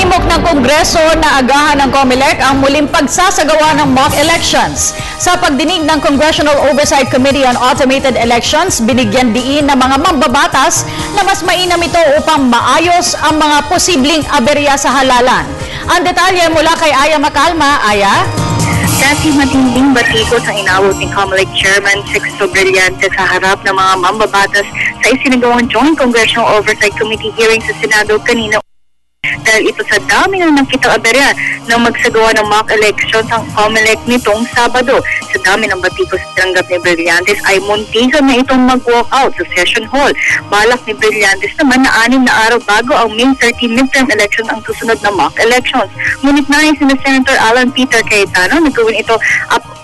Hinimok ng Kongreso na agahan ng COMELEC ang muling pagsasagawa ng mock elections. Sa pagdinig ng Congressional Oversight Committee on Automated Elections, binigyan diin ng mga mambabatas na mas mainam ito upang maayos ang mga posibleng aberya sa halalan. Ang detalye mula kay Aya Macalma. Aya? Kasi matinding batikos ang inawot ni COMELEC Chairman Sixto Brillantes sa harap ng mga mambabatas sa isinagawang Joint Congressional Oversight Committee hearing sa Senado kanina. Dahil ito sa dami ng nakitang aberya nang magsagawa ng mock elections ang COMELEC nitong Sabado. Sa dami ng batikos tinanggap ni Brillantes ay muntikan na itong mag-walk out sa session hall. Balak ni Brillantes naman na 6 na araw bago ang May 30 midterm election ang susunod na mock elections. Ngunit nais ni Senator Alan Peter Cayetano na gawin ito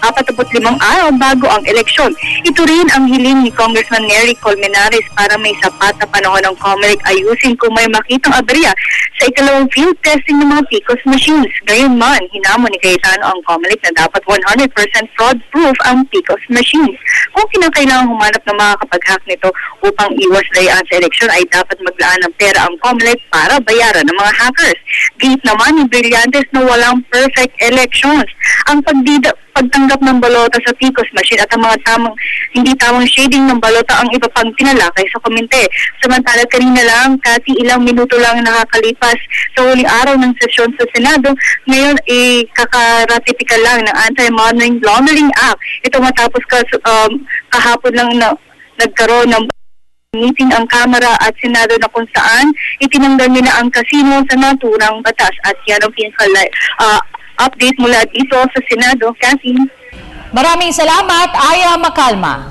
45 araw bago ang eleksyon. Ito rin ang hiling ni Congressman Nery Colmenares para may sapat na panahon ng COMELEC ayusin kung may makitang aberya sa ikalawang field testing ng mga PCOS machines. Gayunman, hinamon ni Cayetano ang COMELEC na dapat 100% fraud-proof ang PCOS machines. Kung kinakailangan humanap ng mga kapag-hack nito upang iwas dayaan sa eleksyon ay dapat maglaan ng pera ang COMELEC para bayaran ng mga hackers. Gate naman ni Brillantes na walang perfect elections. Ang pagtanggap ng balota sa PCOS machine at ang mga hindi tamang shading ng balota ang iba pang tinalakay sa komite. Samantala kanina lang, ilang minuto lang nakakalipas sa huling araw ng sesyon sa Senado, ngayon kakaratipikal lang ng Anti-Money Laundering Act. Ito matapos kahapon lang nagkaroon ng meeting ang Kamara at Senado na kung saan itinanggal nila ang kasino sa naturang batas. At yan ang update mula dito sa Senado. Cassie. Maraming salamat, Aya Macalma.